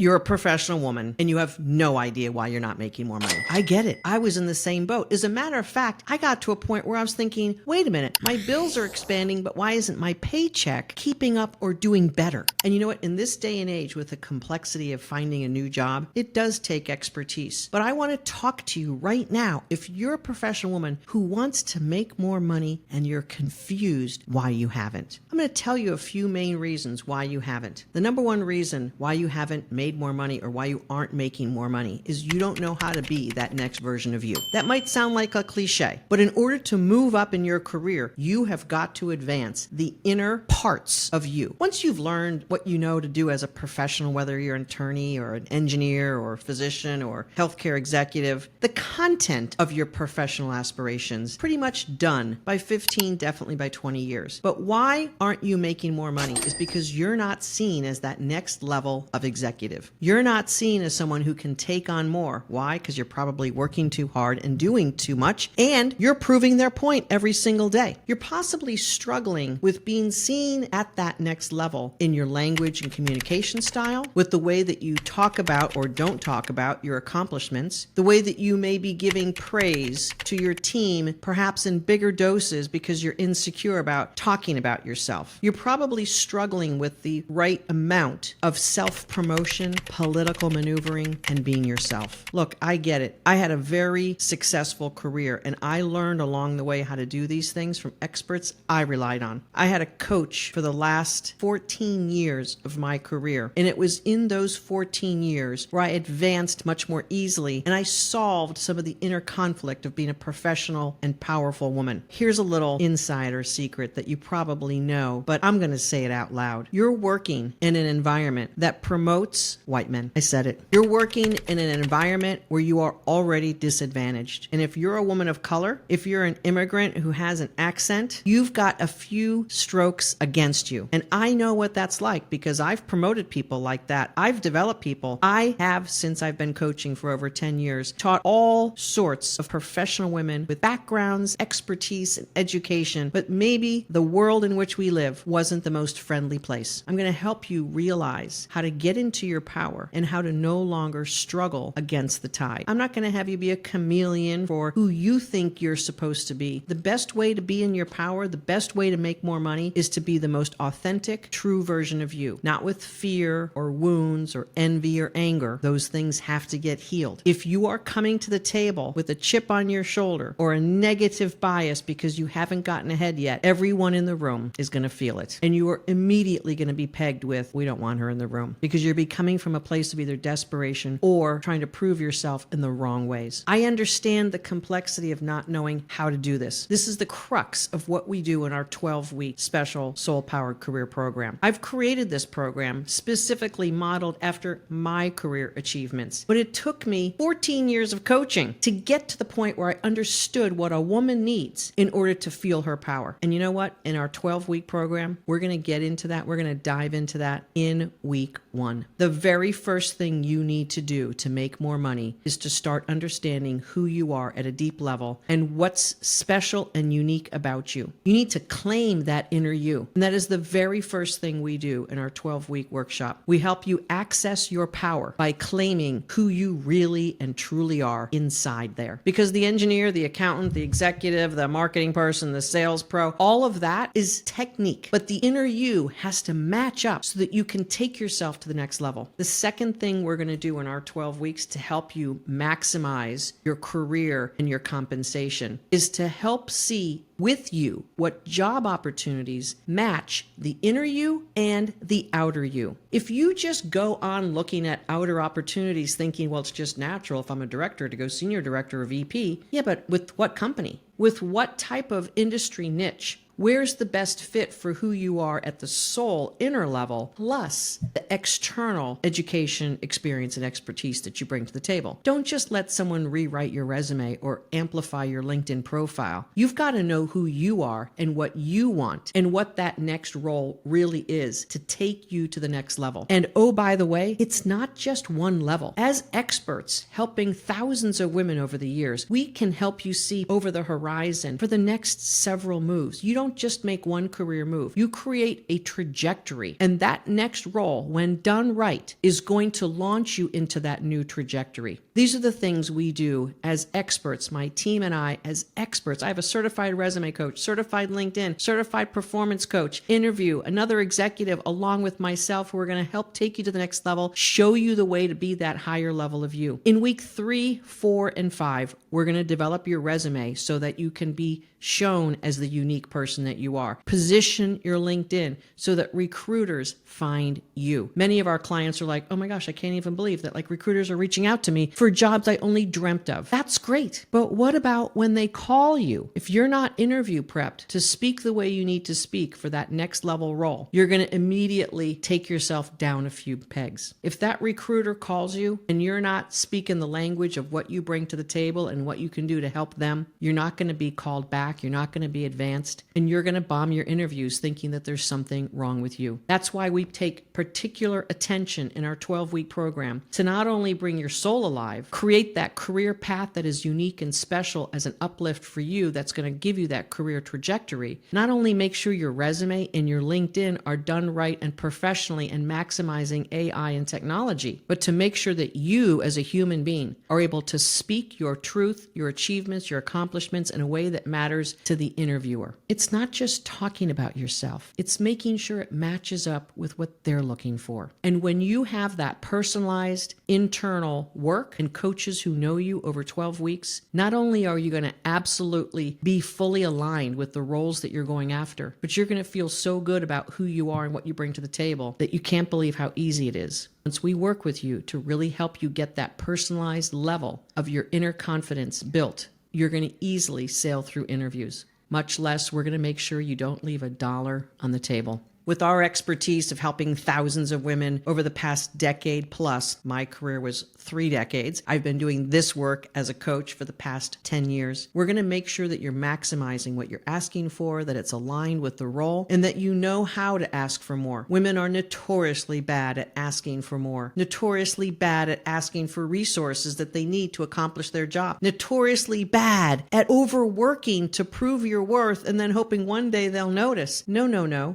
You're a professional woman and you have no idea why you're not making more money. I get it. I was in the same boat. As a matter of fact, I got to a point where I was thinking, wait a minute, my bills are expanding, but why isn't my paycheck keeping up or doing better? And you know what? In this day and age, with the complexity of finding a new job, it does take expertise. But I want to talk to you right now. If you're a professional woman who wants to make more money and you're confused why you haven't, I'm going to tell you a few main reasons why you haven't. The number one reason why you haven't made more money or why you aren't making more money is you don't know how to be that next version of you. That might sound like a cliche, but in order to move up in your career, you have got to advance the inner parts of you. Once you've learned what you know to do as a professional, whether you're an attorney or an engineer or a physician or healthcare executive, the content of your professional aspirations pretty much done by 15, definitely by 20 years. But why aren't you making more money is because you're not seen as that next level of executive. You're not seen as someone who can take on more. Why? Because you're probably working too hard and doing too much, and you're proving their point every single day. You're possibly struggling with being seen at that next level in your language and communication style, with the way that you talk about or don't talk about your accomplishments, the way that you may be giving praise to your team, perhaps in bigger doses because you're insecure about talking about yourself. You're probably struggling with the right amount of self-promotion, political maneuvering, and being yourself. Look, I get it. I had a very successful career, and I learned along the way how to do these things from experts I relied on. I had a coach for the last 14 years of my career, and it was in those 14 years where I advanced much more easily, and I solved some of the inner conflict of being a professional and powerful woman. Here's a little insider secret that you probably know, but I'm going to say it out loud. You're working in an environment that promotes white men. I said it. You're working in an environment where you are already disadvantaged. And if you're a woman of color, if you're an immigrant who has an accent, you've got a few strokes against you. And I know what that's like because I've promoted people like that. I've developed people. I have, since I've been coaching for over 10 years, taught all sorts of professional women with backgrounds, expertise, and education, but maybe the world in which we live wasn't the most friendly place. I'm going to help you realize how to get into your power and how to no longer struggle against the tide. I'm not going to have you be a chameleon for who you think you're supposed to be. The best way to be in your power, the best way to make more money is to be the most authentic, true version of you, not with fear or wounds or envy or anger. Those things have to get healed. If you are coming to the table with a chip on your shoulder or a negative bias because you haven't gotten ahead yet, everyone in the room is going to feel it. And you are immediately going to be pegged with, we don't want her in the room, because you're coming from a place of either desperation or trying to prove yourself in the wrong ways. I understand the complexity of not knowing how to do this. This is the crux of what we do in our 12-week special soul-powered career program. I've created this program specifically modeled after my career achievements, but it took me 14 years of coaching to get to the point where I understood what a woman needs in order to feel her power. And you know what? In our 12-week program, we're going to get into that. We're going to dive into that in week 1. The very first thing you need to do to make more money is to start understanding who you are at a deep level and what's special and unique about you. You need to claim that inner you. And that is the very first thing we do in our 12-week workshop. We help you access your power by claiming who you really and truly are inside there. Because the engineer, the accountant, the executive, the marketing person, the sales pro, all of that is technique. But the inner you has to match up so that you can take yourself to the next level. The second thing we're going to do in our 12 weeks to help you maximize your career and your compensation is to help see with you what job opportunities match the inner you and the outer you. If you just go on looking at outer opportunities thinking, well, it's just natural if I'm a director to go senior director or VP. Yeah, but with what company? With what type of industry niche? Where's the best fit for who you are at the soul inner level, plus the external education, experience, and expertise that you bring to the table? Don't just let someone rewrite your resume or amplify your LinkedIn profile. You've got to know who you are and what you want and what that next role really is to take you to the next level. And oh, by the way, it's not just one level. As experts helping thousands of women over the years, we can help you see over the horizon for the next several moves. You don't don't just make one career move. You create a trajectory. And that next role, when done right, is going to launch you into that new trajectory. These are the things we do as experts, my team and I as experts. I have a certified resume coach, certified LinkedIn, certified performance coach, interview, another executive along with myself who are going to help take you to the next level, show you the way to be that higher level of you. In week 3, 4, and 5, we're going to develop your resume so that you can be shown as the unique person that you are. Position your LinkedIn so that recruiters find you. Many of our clients are like, oh my gosh, I can't even believe that recruiters are reaching out to me for jobs I only dreamt of. That's great. But what about when they call you? If you're not interview prepped to speak the way you need to speak for that next level role, you're going to immediately take yourself down a few pegs. If that recruiter calls you and you're not speaking the language of what you bring to the table and what you can do to help them, you're not going to be called back. You're not going to be advanced, and you're going to bomb your interviews thinking that there's something wrong with you. That's why we take particular attention in our 12-week program to not only bring your soul alive, create that career path that is unique and special as an uplift for you that's going to give you that career trajectory, not only make sure your resume and your LinkedIn are done right and professionally and maximizing AI and technology, but to make sure that you as a human being are able to speak your truth, your achievements, your accomplishments in a way that matters to the interviewer. It's not just talking about yourself. It's making sure it matches up with what they're looking for. And when you have that personalized internal work and coaches who know you over 12 weeks, not only are you going to absolutely be fully aligned with the roles that you're going after, but you're going to feel so good about who you are and what you bring to the table that you can't believe how easy it is. Once we work with you to really help you get that personalized level of your inner confidence built, you're going to easily sail through interviews. Much less, we're going to make sure you don't leave $1 on the table. With our expertise of helping thousands of women over the past decade plus, my career was 3 decades. I've been doing this work as a coach for the past 10 years. We're going to make sure that you're maximizing what you're asking for, that it's aligned with the role, and that you know how to ask for more. Women are notoriously bad at asking for more, notoriously bad at asking for resources that they need to accomplish their job, notoriously bad at overworking to prove your worth and then hoping one day they'll notice. No.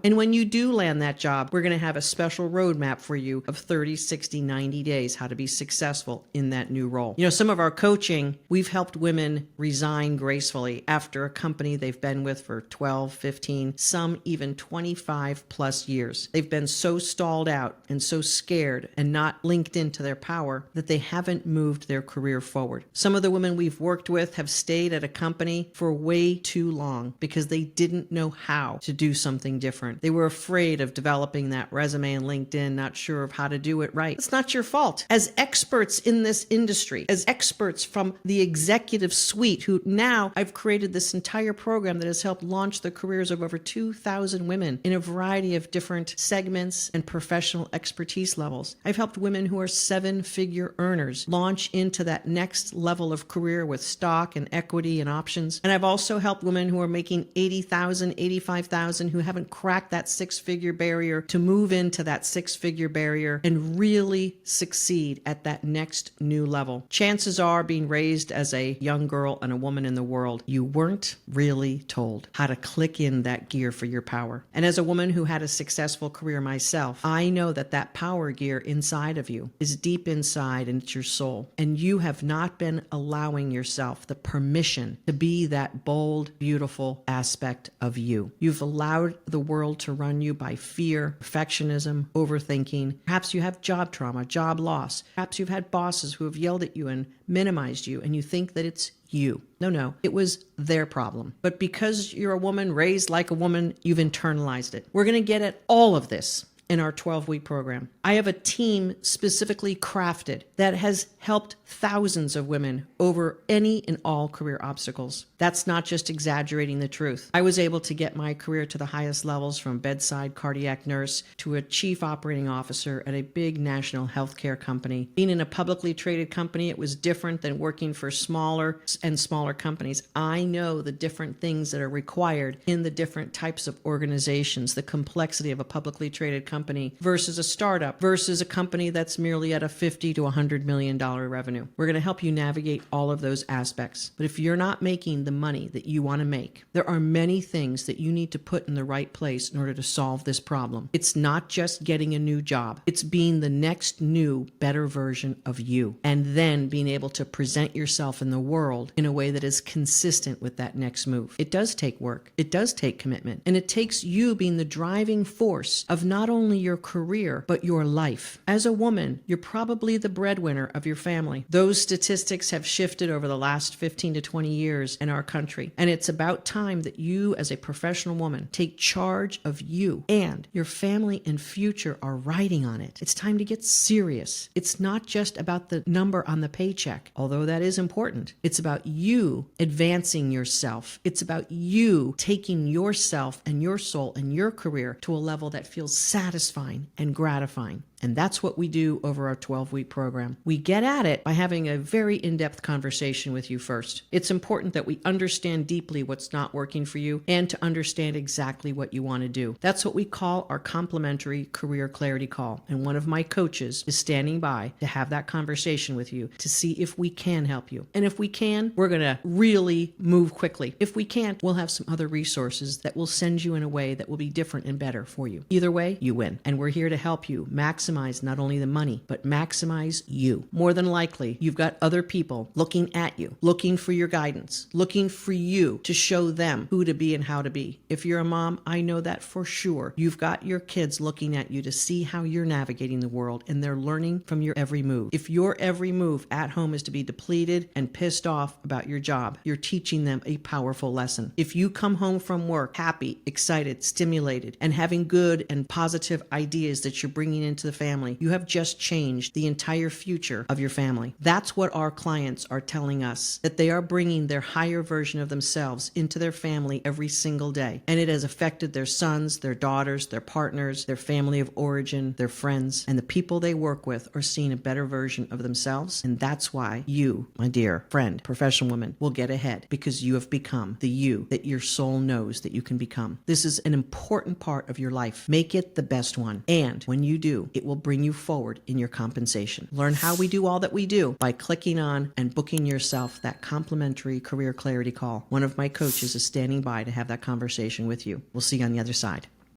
And when you do land that job, we're going to have a special roadmap for you of 30, 60, 90 days, how to be successful in that new role. You know, some of our coaching, we've helped women resign gracefully after a company they've been with for 12, 15, some even 25 plus years. They've been so stalled out and so scared and not linked into their power that they haven't moved their career forward. Some of the women we've worked with have stayed at a company for way too long because they didn't know how to do something different. They were afraid of developing that resume and LinkedIn, not sure of how to do it right. It's not your fault. As experts in this industry, as experts from the executive suite, who now I've created this entire program that has helped launch the careers of over 2,000 women in a variety of different segments and professional expertise levels. I've helped women who are 7-figure earners launch into that next level of career with stock and equity and options. And I've also helped women who are making 80,000, 85,000 who haven't cracked that 6-figure barrier to move into that 6-figure barrier and really succeed at that next new level. Chances are, being raised as a young girl and a woman in the world, you weren't really told how to click in that gear for your power. And as a woman who had a successful career myself, I know that that power gear inside of you is deep inside and it's your soul. And you have not been allowing yourself the permission to be that bold, beautiful aspect of you. You've allowed the world to run you by fear, perfectionism, overthinking. Perhaps you have job trauma, job loss. Perhaps you've had bosses who have yelled at you and minimized you, and you think that it's you. No, it was their problem. But because you're a woman raised like a woman, you've internalized it. We're going to get at all of this in our 12-week program. I have a team specifically crafted that has helped thousands of women over any and all career obstacles. That's not just exaggerating the truth. I was able to get my career to the highest levels, from bedside cardiac nurse to a chief operating officer at a big national healthcare company. Being in a publicly traded company, it was different than working for smaller and smaller companies. I know the different things that are required in the different types of organizations, the complexity of a publicly traded company company versus a startup versus a company that's merely at a $50 to $100 million revenue. We're going to help you navigate all of those aspects. But if you're not making the money that you want to make, there are many things that you need to put in the right place in order to solve this problem. It's not just getting a new job. It's being the next new, better version of you, and then being able to present yourself in the world in a way that is consistent with that next move. It does take work. It does take commitment. And it takes you being the driving force of not only your career, but your life. As a woman, you're probably the breadwinner of your family. Those statistics have shifted over the last 15 to 20 years in our country. And it's about time that you, as a professional woman, take charge of you, and your family and future are riding on it. It's time to get serious. It's not just about the number on the paycheck, although that is important. It's about you advancing yourself. It's about you taking yourself and your soul and your career to a level that feels satisfying and gratifying. And that's what we do over our 12-week program. We get at it by having a very in-depth conversation with you first. It's important that we understand deeply what's not working for you and to understand exactly what you want to do. That's what we call our complimentary career clarity call. And one of my coaches is standing by to have that conversation with you to see if we can help you. And if we can, we're going to really move quickly. If we can't, we'll have some other resources that will send you in a way that will be different and better for you. Either way, you win. And we're here to help you maximize not only the money, but maximize you. More than likely, you've got other people looking at you, looking for your guidance, looking for you to show them who to be and how to be. If you're a mom, I know that for sure. You've got your kids looking at you to see how you're navigating the world, and they're learning from your every move. If your every move at home is to be depleted and pissed off about your job, you're teaching them a powerful lesson. If you come home from work happy, excited, stimulated, and having good and positive ideas that you're bringing into the family, you have just changed the entire future of your family. That's what our clients are telling us, that they are bringing their higher version of themselves into their family every single day. And it has affected their sons, their daughters, their partners, their family of origin, their friends, and the people they work with are seeing a better version of themselves. And that's why you, my dear friend, professional woman, will get ahead, because you have become the you that your soul knows that you can become. This is an important part of your life. Make it the best one. And when you do, it will bring you forward in your compensation. Learn how we do all that we do by clicking on and booking yourself that complimentary career clarity call. One of my coaches is standing by to have that conversation with you. We'll see you on the other side.